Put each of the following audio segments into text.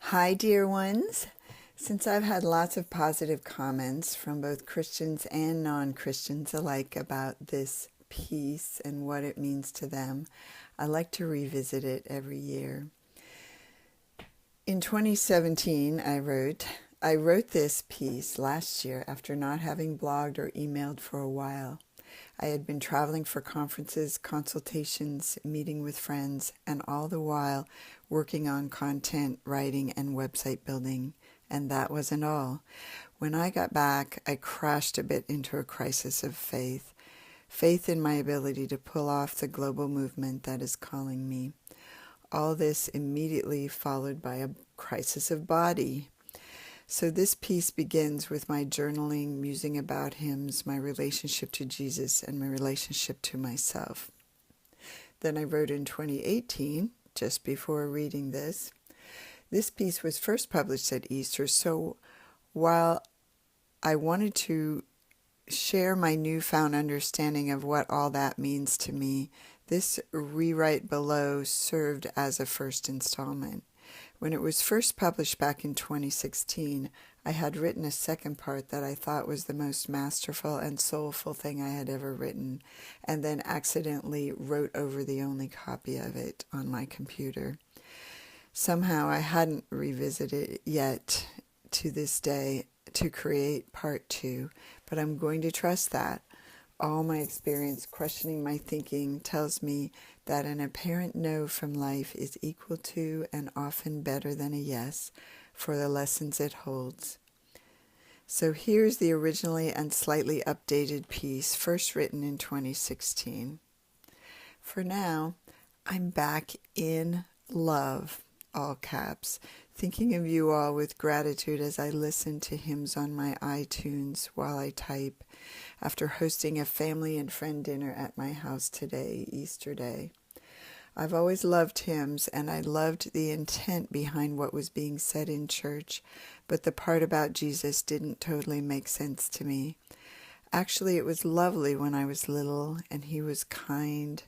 Hi, dear ones. Since I've had lots of positive comments from both Christians and non-Christians alike about this piece and what it means to them, I like to revisit it every year. In 2017, I wrote this piece last year after not having blogged or emailed for a while. I had been traveling for conferences, consultations, meeting with friends, and all the while working on content writing and website building. And that wasn't all. When I got back, I crashed a bit into a crisis of faith. Faith in my ability to pull off the global movement that is calling me. All this immediately followed by a crisis of body. So this piece begins with my journaling, musing about hymns, my relationship to Jesus, and my relationship to myself. Then I wrote in 2018, just before reading this. This piece was first published at Easter, so while I wanted to share my newfound understanding of what all that means to me, this rewrite below served as a first installment. When it was first published back in 2016, I had written a second part that I thought was the most masterful and soulful thing I had ever written, and then accidentally wrote over the only copy of it on my computer. Somehow I hadn't revisited it yet to this day to create part two, but I'm going to trust that. All my experience questioning my thinking tells me that an apparent no from life is equal to and often better than a yes for the lessons it holds. So here's the originally and slightly updated piece, first written in 2016. For now, I'm back in love, all caps, thinking of you all with gratitude as I listen to hymns on my iTunes while I type, after hosting a family and friend dinner at my house today, Easter Day. I've always loved hymns, and I loved the intent behind what was being said in church, but the part about Jesus didn't totally make sense to me. Actually, it was lovely when I was little, and he was kind,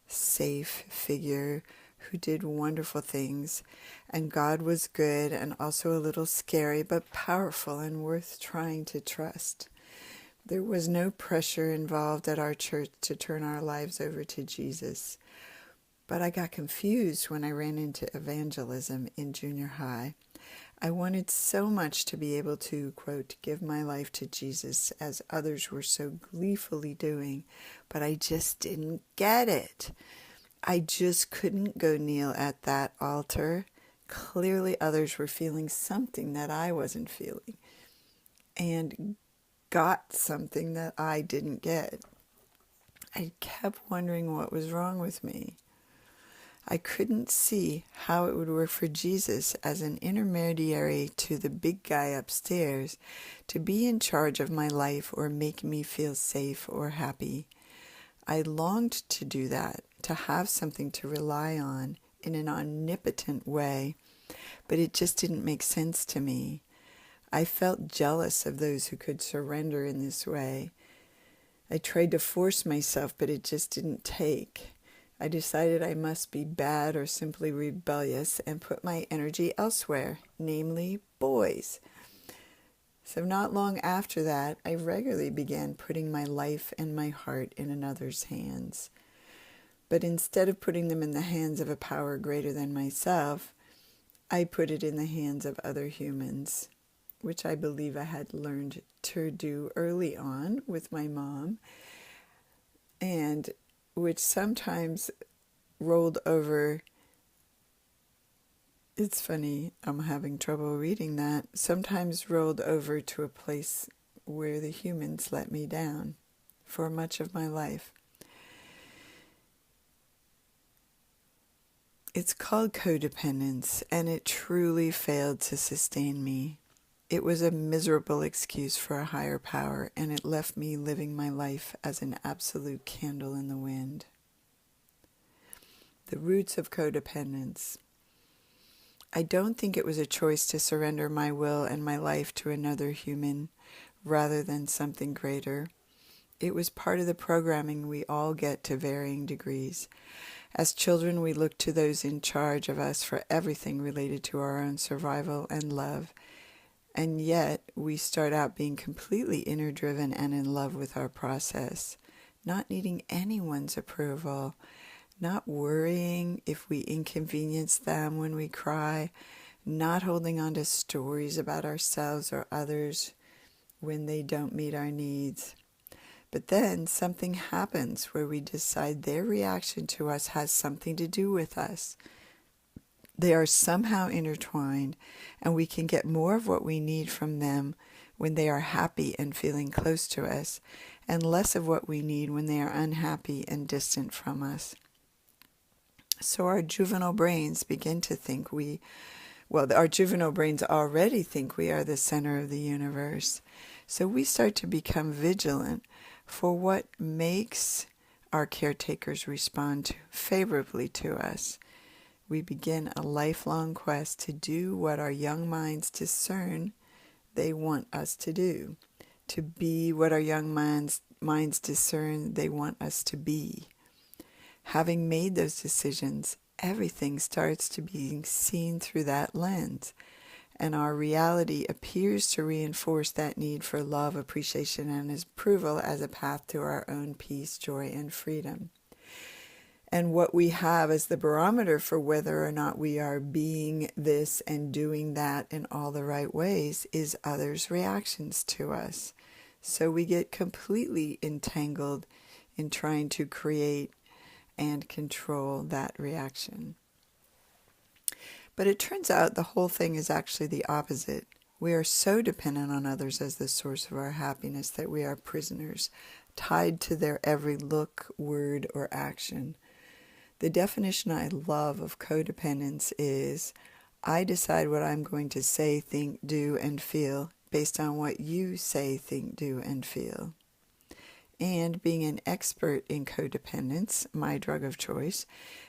safe figure who did wonderful things, and God was good and also a little scary, but powerful and worth trying to trust. There was no pressure involved at our church to turn our lives over to Jesus. But I got confused when I ran into evangelism in junior high. I wanted so much to be able to, quote, give my life to Jesus as others were so gleefully doing, but I just didn't get it. I just couldn't go kneel at that altar. Clearly others were feeling something that I wasn't feeling, and got something that I didn't get. I kept wondering what was wrong with me. I couldn't see how it would work for Jesus as an intermediary to the big guy upstairs to be in charge of my life or make me feel safe or happy. I longed to do that, to have something to rely on in an omnipotent way, but it just didn't make sense to me. I felt jealous of those who could surrender in this way. I tried to force myself, but it just didn't take. I decided I must be bad or simply rebellious and put my energy elsewhere, namely boys. So not long after that, I regularly began putting my life and my heart in another's hands. But instead of putting them in the hands of a power greater than myself, I put it in the hands of other humans, which I believe I had learned to do early on with my mom, and which sometimes rolled over. It's funny, I'm having trouble reading that. Sometimes rolled over to a place where the humans let me down for much of my life. It's called codependence, and it truly failed to sustain me. It was a miserable excuse for a higher power, and it left me living my life as an absolute candle in the wind. The roots of codependence. I don't think it was a choice to surrender my will and my life to another human rather than something greater. It was part of the programming we all get to varying degrees. As children, we look to those in charge of us for everything related to our own survival and love. And yet, we start out being completely inner-driven and in love with our process, not needing anyone's approval, not worrying if we inconvenience them when we cry, not holding on to stories about ourselves or others when they don't meet our needs. But then something happens where we decide their reaction to us has something to do with us. They are somehow intertwined, and we can get more of what we need from them when they are happy and feeling close to us, and less of what we need when they are unhappy and distant from us. So our juvenile brains begin to think our juvenile brains already think we are the center of the universe. So we start to become vigilant for what makes our caretakers respond favorably to us. We begin a lifelong quest to do what our young minds discern they want us to do, to be what our young minds discern they want us to be. Having made those decisions, everything starts to be seen through that lens, and our reality appears to reinforce that need for love, appreciation, and approval as a path to our own peace, joy, and freedom. And what we have as the barometer for whether or not we are being this and doing that in all the right ways is others' reactions to us. So we get completely entangled in trying to create and control that reaction. But it turns out the whole thing is actually the opposite. We are so dependent on others as the source of our happiness that we are prisoners, tied to their every look, word, or action. The definition I love of codependence is, I decide what I'm going to say, think, do, and feel based on what you say, think, do, and feel. And being an expert in codependence, my drug of choice,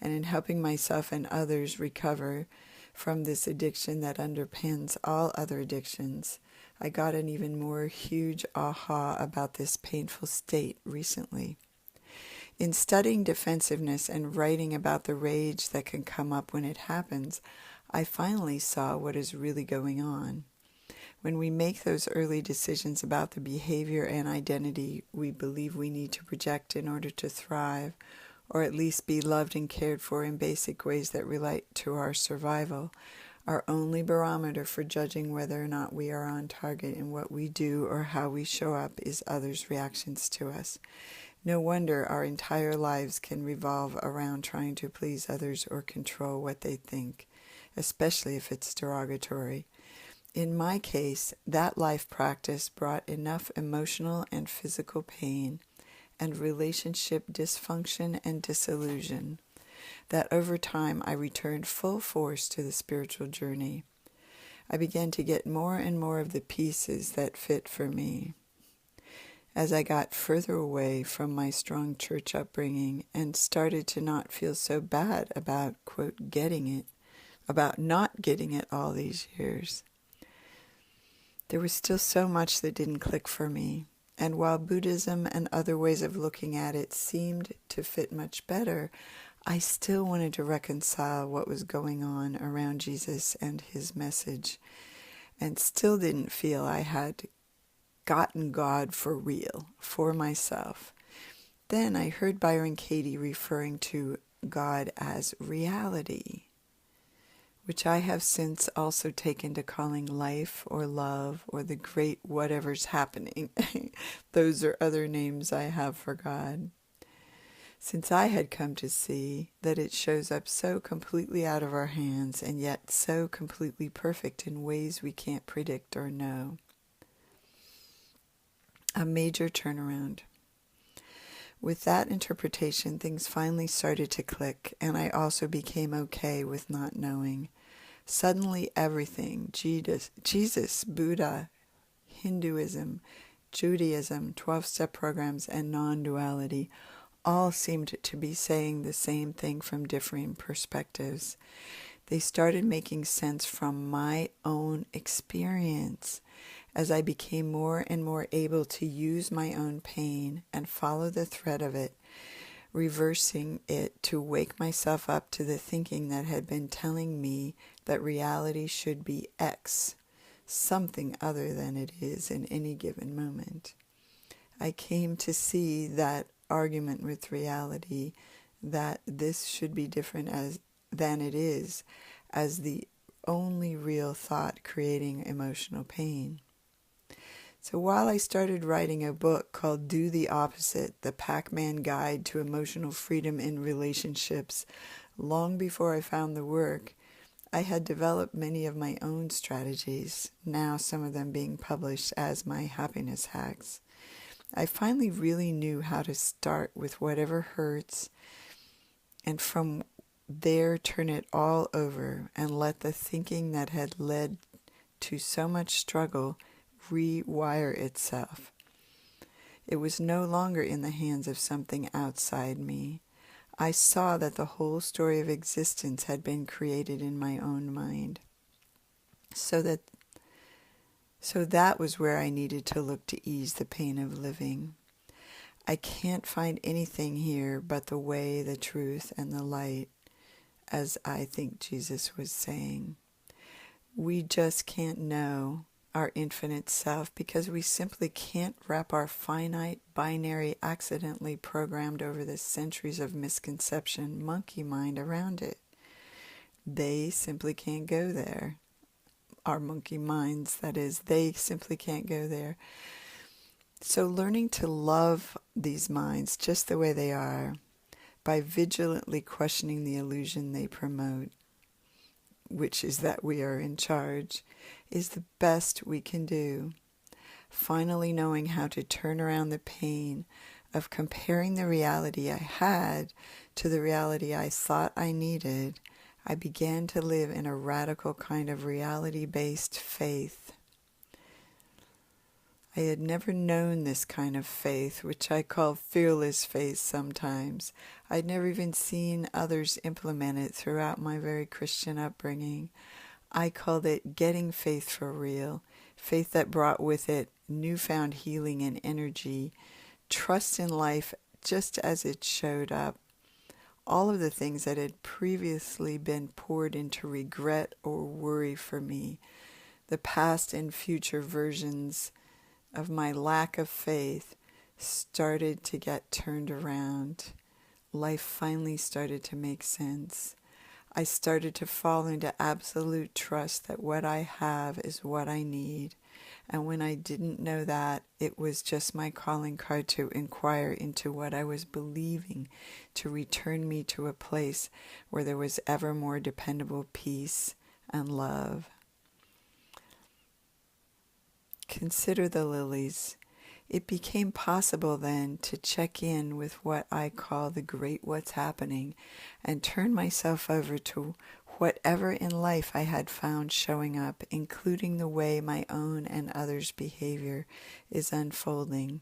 and in helping myself and others recover from this addiction that underpins all other addictions, I got an even more huge aha about this painful state recently. In studying defensiveness and writing about the rage that can come up when it happens, I finally saw what is really going on. When we make those early decisions about the behavior and identity we believe we need to project in order to thrive, or at least be loved and cared for in basic ways that relate to our survival, our only barometer for judging whether or not we are on target in what we do or how we show up is others' reactions to us. No wonder our entire lives can revolve around trying to please others or control what they think, especially if it's derogatory. In my case, that life practice brought enough emotional and physical pain and relationship dysfunction and disillusion that over time I returned full force to the spiritual journey. I began to get more and more of the pieces that fit for me. As I got further away from my strong church upbringing and started to not feel so bad about, quote, about not getting it all these years, there was still so much that didn't click for me. And while Buddhism and other ways of looking at it seemed to fit much better, I still wanted to reconcile what was going on around Jesus and his message, and still didn't feel I had gotten God for real, for myself. Then I heard Byron Katie referring to God as reality, which I have since also taken to calling life or love or the great whatever's happening. Those are other names I have for God. Since I had come to see that it shows up so completely out of our hands and yet so completely perfect in ways we can't predict or know. A major turnaround. With that interpretation, things finally started to click, and I also became okay with not knowing. Suddenly everything, Jesus, Buddha, Hinduism, Judaism, 12-step programs, and non-duality all seemed to be saying the same thing from differing perspectives. They started making sense from my own experience as I became more and more able to use my own pain and follow the thread of it, reversing it to wake myself up to the thinking that had been telling me that reality should be X, something other than it is in any given moment. I came to see that argument with reality, that this should be different than it is, as the only real thought creating emotional pain. So while I started writing a book called Do the Opposite, The Pac-Man Guide to Emotional Freedom in Relationships, long before I found the work, I had developed many of my own strategies, now some of them being published as my happiness hacks. I finally really knew how to start with whatever hurts, and from there turn it all over and let the thinking that had led to so much struggle rewire itself. It was no longer in the hands of something outside me. I saw that the whole story of existence had been created in my own mind. So that was where I needed to look to ease the pain of living. I can't find anything here but the way, the truth, and the light, as I think Jesus was saying. We just can't know our infinite self because we simply can't wrap our finite, binary, accidentally programmed over the centuries of misconception monkey mind around it. They simply can't go there. Our monkey minds, that is, they simply can't go there. So learning to love these minds just the way they are, by vigilantly questioning the illusion they promote, which is that we are in charge, is the best we can do. Finally knowing how to turn around the pain of comparing the reality I had to the reality I thought I needed, I began to live in a radical kind of reality-based faith. I had never known this kind of faith, which I call fearless faith sometimes. I'd never even seen others implement it throughout my very Christian upbringing. I called it getting faith for real, faith that brought with it newfound healing and energy, trust in life just as it showed up. All of the things that had previously been poured into regret or worry for me, the past and future versions of my lack of faith, started to get turned around. Life finally started to make sense. I started to fall into absolute trust that what I have is what I need. And when I didn't know that, it was just my calling card to inquire into what I was believing to return me to a place where there was ever more dependable peace and love. Consider the lilies. It became possible then to check in with what I call the great what's happening and turn myself over to whatever in life I had found showing up, including the way my own and others' behavior is unfolding.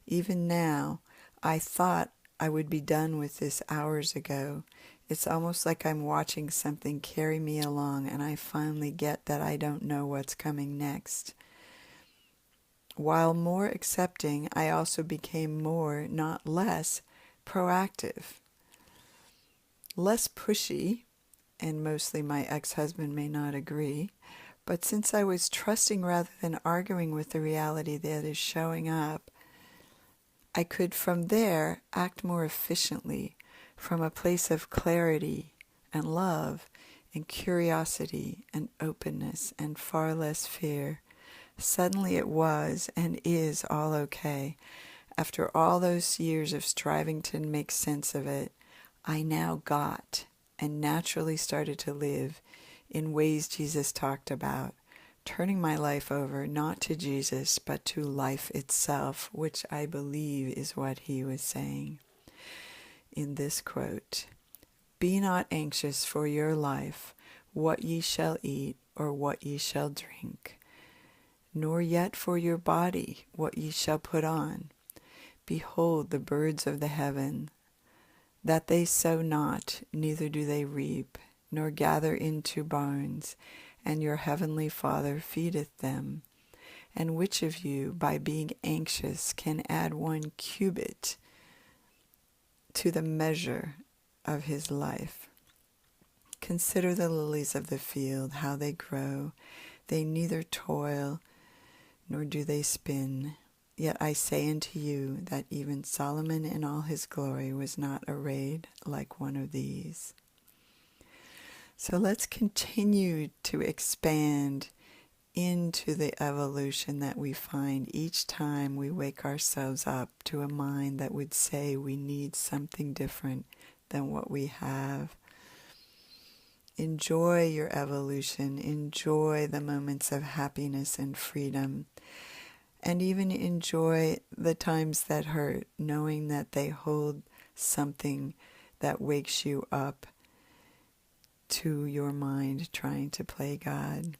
Even now, I thought I would be done with this hours ago. It's almost like I'm watching something carry me along and I finally get that I don't know what's coming next. While more accepting, I also became more, not less, proactive. Less pushy, and mostly my ex-husband may not agree, but since I was trusting rather than arguing with the reality that is showing up, I could from there act more efficiently from a place of clarity and love and curiosity and openness and far less fear. Suddenly it was and is all okay. After all those years of striving to make sense of it, I now got and naturally started to live in ways Jesus talked about, turning my life over not to Jesus but to life itself, which I believe is what he was saying in this quote. Be not anxious for your life, what ye shall eat or what ye shall drink, nor yet for your body what ye shall put on. Behold the birds of the heaven, that they sow not, neither do they reap, nor gather into barns, and your heavenly Father feedeth them. And which of you, by being anxious, can add 1 cubit to the measure of his life. Consider the lilies of the field, how they grow. They neither toil nor do they spin. Yet I say unto you that even Solomon in all his glory was not arrayed like one of these. So let's continue to expand into the evolution that we find each time we wake ourselves up to a mind that would say we need something different than what we have. Enjoy your evolution. Enjoy the moments of happiness and freedom. And even enjoy the times that hurt, knowing that they hold something that wakes you up to your mind trying to play God.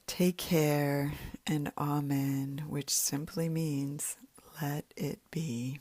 Take care and amen, which simply means let it be.